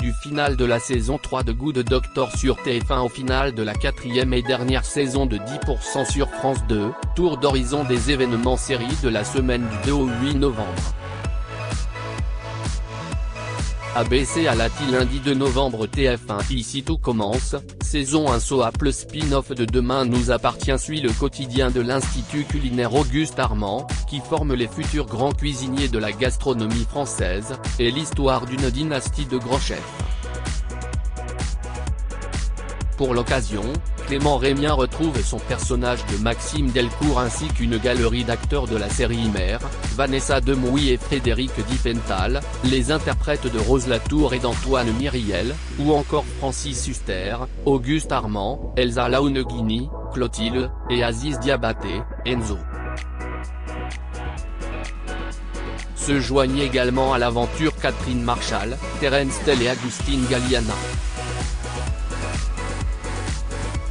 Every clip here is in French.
du final de la saison 3 de Good Doctor sur TF1 au final de la 4e et dernière saison de 10% sur France 2, tour d'horizon des événements séries de la semaine du 2 au 8 novembre. ABC à Lati lundi 2 novembre TF1 Ici tout commence, saison 1 soap le spin-off de Demain nous appartient suit le quotidien de l'Institut culinaire Auguste Armand, qui forme les futurs grands cuisiniers de la gastronomie française, et l'histoire d'une dynastie de grands chefs. Pour l'occasion, Clément Rémien retrouve son personnage de Maxime Delcourt ainsi qu'une galerie d'acteurs de la série Mère, Vanessa Demouy et Frédéric Diffenthal, les interprètes de Rose Latour et d'Antoine Myriel, ou encore Francis Huster, Auguste Armand, Elsa Laouneguini, Clotilde, et Aziz Diabaté, Enzo. Se joignent également à l'aventure Catherine Marchal, Terence Tell et Agustin Galliana.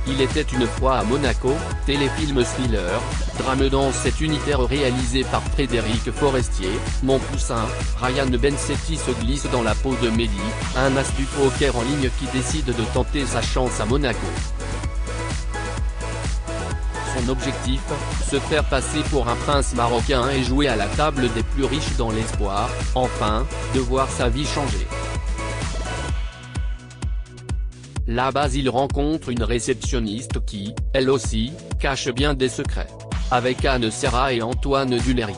Il était une fois à Monaco, téléfilm thriller, drame dans cet unitaire réalisé par Frédéric Forestier, Mon Poussin, Ryan Bensetti se glisse dans la peau de Mehdi, un as du poker en ligne qui décide de tenter sa chance à Monaco. Son objectif, se faire passer pour un prince marocain et jouer à la table des plus riches dans l'espoir, enfin, de voir sa vie changer. Là-bas il rencontre une réceptionniste qui, elle aussi, cache bien des secrets. Avec Anne Serra et Antoine Duléry.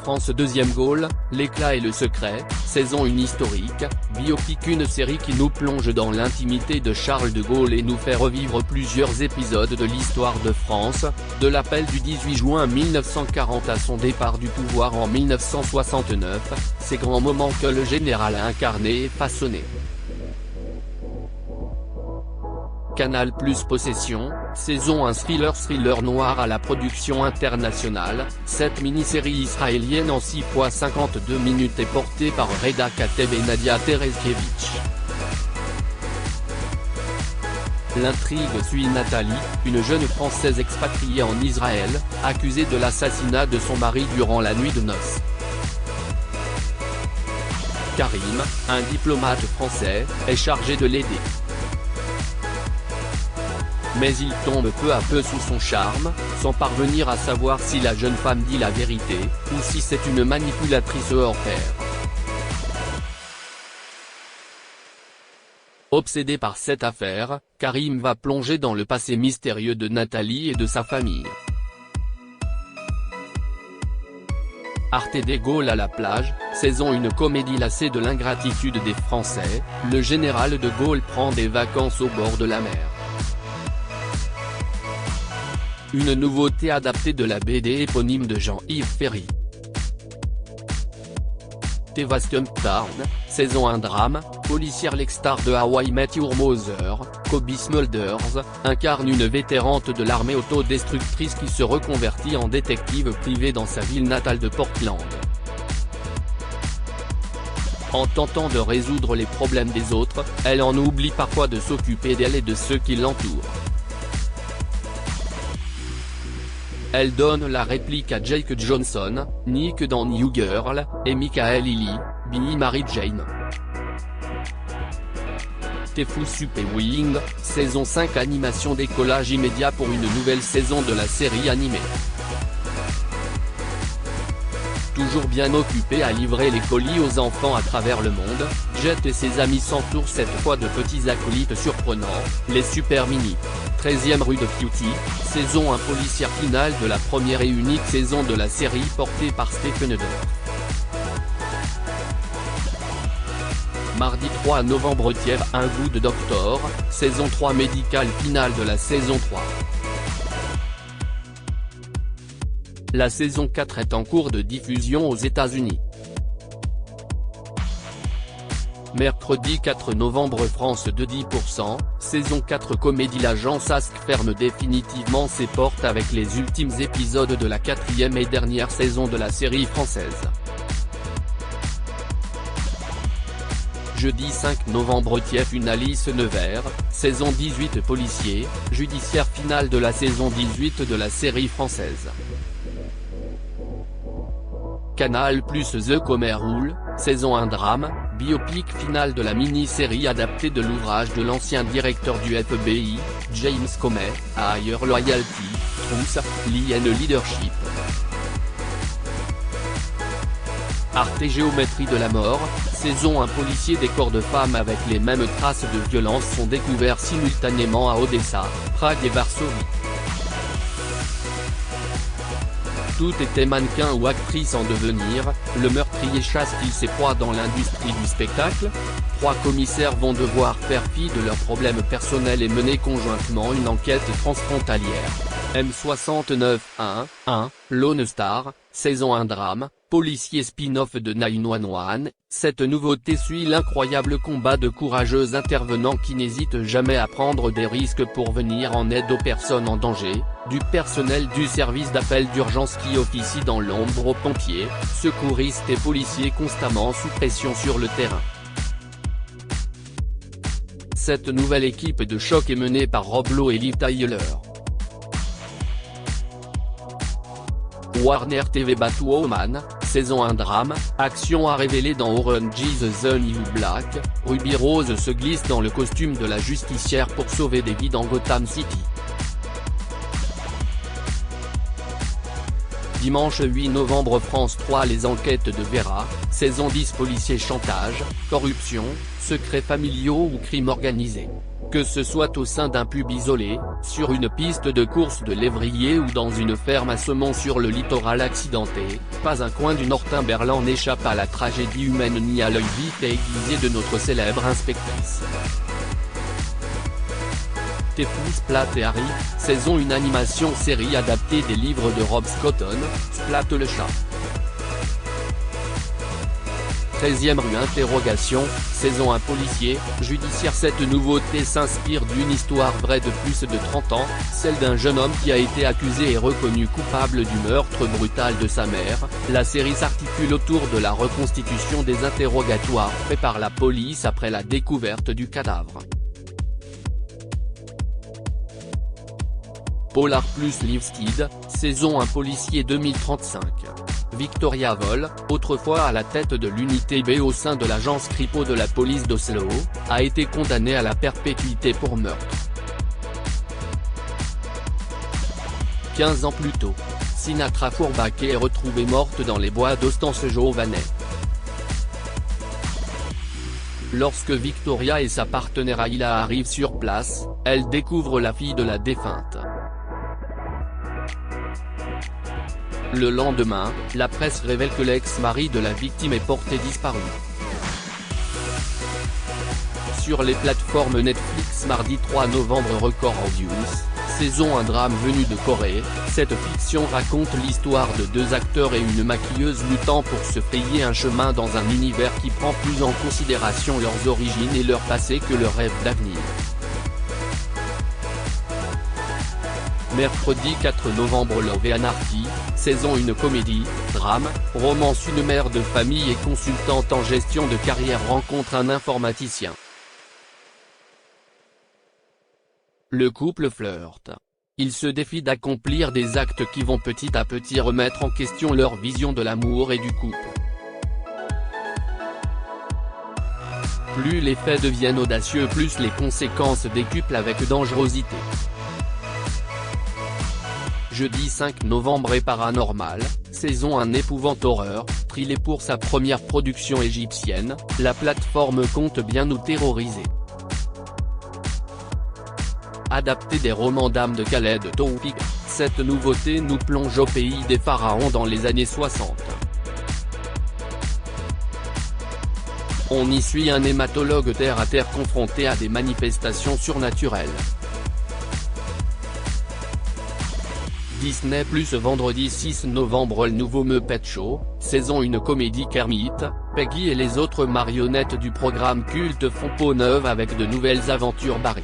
France 2e Gaulle, l'éclat et le secret, saison 1 historique, biopic une série qui nous plonge dans l'intimité de Charles de Gaulle et nous fait revivre plusieurs épisodes de l'histoire de France, de l'appel du 18 juin 1940 à son départ du pouvoir en 1969, ces grands moments que le général a incarnés et façonnés. Canal+ Possession, saison 1 thriller noir à la production internationale, cette mini-série israélienne en 6 fois 52 minutes est portée par Reda Kateb et Nadia Terezkiewicz. L'intrigue suit Nathalie, une jeune Française expatriée en Israël, accusée de l'assassinat de son mari durant la nuit de noces. Karim, un diplomate français, est chargé de l'aider. Mais il tombe peu à peu sous son charme, sans parvenir à savoir si la jeune femme dit la vérité, ou si c'est une manipulatrice hors pair. Obsédé par cette affaire, Karim va plonger dans le passé mystérieux de Nathalie et de sa famille. Arte de Gaulle à la plage, saison 1 comédie lassée de l'ingratitude des Français, le général de Gaulle prend des vacances au bord de la mer. Une nouveauté adaptée de la BD éponyme de Jean-Yves Ferry. Devastation Town, saison 1 drame, policière l'ex-star de How I Met Your Mother, Cobie Smulders, incarne une vétérante de l'armée autodestructrice qui se reconvertit en détective privée dans sa ville natale de Portland. En tentant de résoudre les problèmes des autres, elle en oublie parfois de s'occuper d'elle et de ceux qui l'entourent. Elle donne la réplique à Jake Johnson, Nick dans New Girl, et Michael Ealy, Billy Mary Jane. Tefu Super Wing, saison 5 animation décollage immédiat pour une nouvelle saison de la série animée. Toujours bien occupé à livrer les colis aux enfants à travers le monde, Jet et ses amis s'entourent cette fois de petits acolytes surprenants, les Super Mini. 13e rue de Cutie, saison 1 policière finale de la première et unique saison de la série portée par Stephen Eder. Mardi 3 novembre TF1 Good Doctor, saison 3 médicale finale de la saison 3. La saison 4 est en cours de diffusion aux États-Unis. Mercredi 4 novembre France 2 10%, saison 4 comédie l'agence Ask ferme définitivement ses portes avec les ultimes épisodes de la 4e et dernière saison de la série française. Jeudi 5 novembre TF1 Alice Nevers, saison 18 policier, judiciaire finale de la saison 18 de la série française. Canal+ The Comer Rule, saison 1 drame, biopic final de la mini-série adaptée de l'ouvrage de l'ancien directeur du FBI, James Comey, Higher Loyalty, Truth, Lie and Leadership. Arte Géométrie de la mort, saison 1 policiers des corps de femmes avec les mêmes traces de violence sont découverts simultanément à Odessa, Prague et Varsovie. Toutes étaient mannequins ou actrices en devenir, le meurtrier chasse-t-il ses proies dans l'industrie du spectacle? 3 commissaires vont devoir faire fi de leurs problèmes personnels et mener conjointement une enquête transfrontalière. M69.1, Lone Star, saison 1 drame, policier spin-off de 911, cette nouveauté suit l'incroyable combat de courageux intervenants qui n'hésitent jamais à prendre des risques pour venir en aide aux personnes en danger, du personnel du service d'appel d'urgence qui officie dans l'ombre aux pompiers, secouristes et policiers constamment sous pression sur le terrain. Cette nouvelle équipe de choc est menée par Rob Lowe et Liv Tyler. Warner TV Batwoman, saison 1 drame, action à révéler dans Orange is the New Black, Ruby Rose se glisse dans le costume de la justicière pour sauver des vies dans Gotham City. Dimanche 8 novembre France 3 Les enquêtes de Vera, saison 10 policiers chantage, corruption, secrets familiaux ou crime organisé. Que ce soit au sein d'un pub isolé, sur une piste de course de lévrier ou dans une ferme à Semont sur le littoral accidenté, pas un coin du Northumberland n'échappe à la tragédie humaine ni à l'œil vif et aiguisé de notre célèbre inspectrice. Tefou Splat et Harry, saison 1 animation série adaptée des livres de Rob Scotton, Splat le chat. 13e rue interrogation, saison 1 policier, judiciaire. Cette nouveauté s'inspire d'une histoire vraie de plus de 30 ans, celle d'un jeune homme qui a été accusé et reconnu coupable du meurtre brutal de sa mère. La série s'articule autour de la reconstitution des interrogatoires faits par la police après la découverte du cadavre. Polar Plus Livestid, saison 1 policier 2035. Victoria Woll, autrefois à la tête de l'unité B au sein de l'agence Kripo de la police d'Oslo, a été condamnée à la perpétuité pour meurtre. 15 ans plus tôt, Sinatra Fourbake est retrouvée morte dans les bois d'Ostanse-Giovannet. Lorsque Victoria et sa partenaire Ayla arrivent sur place, elle découvre la fille de la défunte. Le lendemain, la presse révèle que l'ex-mari de la victime est porté disparu. Sur les plateformes Netflix mardi 3 novembre Record Audience, saison 1 drame venu de Corée, cette fiction raconte l'histoire de 2 acteurs et une maquilleuse luttant pour se frayer un chemin dans un univers qui prend plus en considération leurs origines et leur passé que leur rêve d'avenir. Mercredi 4 novembre Love and Anarchy, saison 1 comédie, drame, romance. Une mère de famille et consultante en gestion de carrière rencontre un informaticien. Le couple flirte. Ils se défient d'accomplir des actes qui vont petit à petit remettre en question leur vision de l'amour et du couple. Plus les faits deviennent audacieux, plus les conséquences décuplent avec dangerosité. Jeudi 5 novembre et Paranormal, saison 1 épouvante horreur, thriller pour sa première production égyptienne, la plateforme compte bien nous terroriser. Adapté des romans d'âme de Khaled Toufik, cette nouveauté nous plonge au pays des pharaons dans les années 60. On y suit un hématologue terre à terre confronté à des manifestations surnaturelles. Disney+ vendredi 6 novembre Le nouveau Muppet Show, saison 1 comédie. Kermit, Peggy et les autres marionnettes du programme culte font peau neuve avec de nouvelles aventures Barry.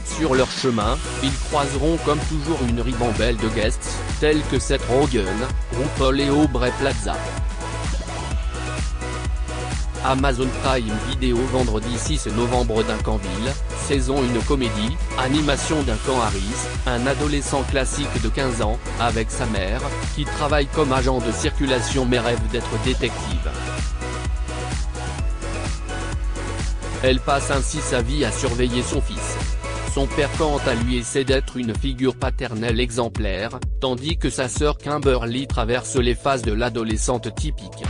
Sur leur chemin, ils croiseront comme toujours une ribambelle de guests, tels que Seth Rogen, RuPaul et Aubrey Plaza. Amazon Prime Video vendredi 6 novembre Duncanville, saison une comédie, animation d'un camp Harris, un adolescent classique de 15 ans, avec sa mère, qui travaille comme agent de circulation mais rêve d'être détective. Elle passe ainsi sa vie à surveiller son fils. Son père quant à lui essaie d'être une figure paternelle exemplaire, tandis que sa sœur Kimberly traverse les phases de l'adolescente typique.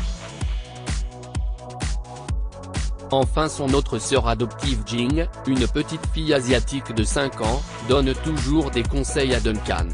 Enfin son autre sœur adoptive Jing, une petite fille asiatique de 5 ans, donne toujours des conseils à Duncan.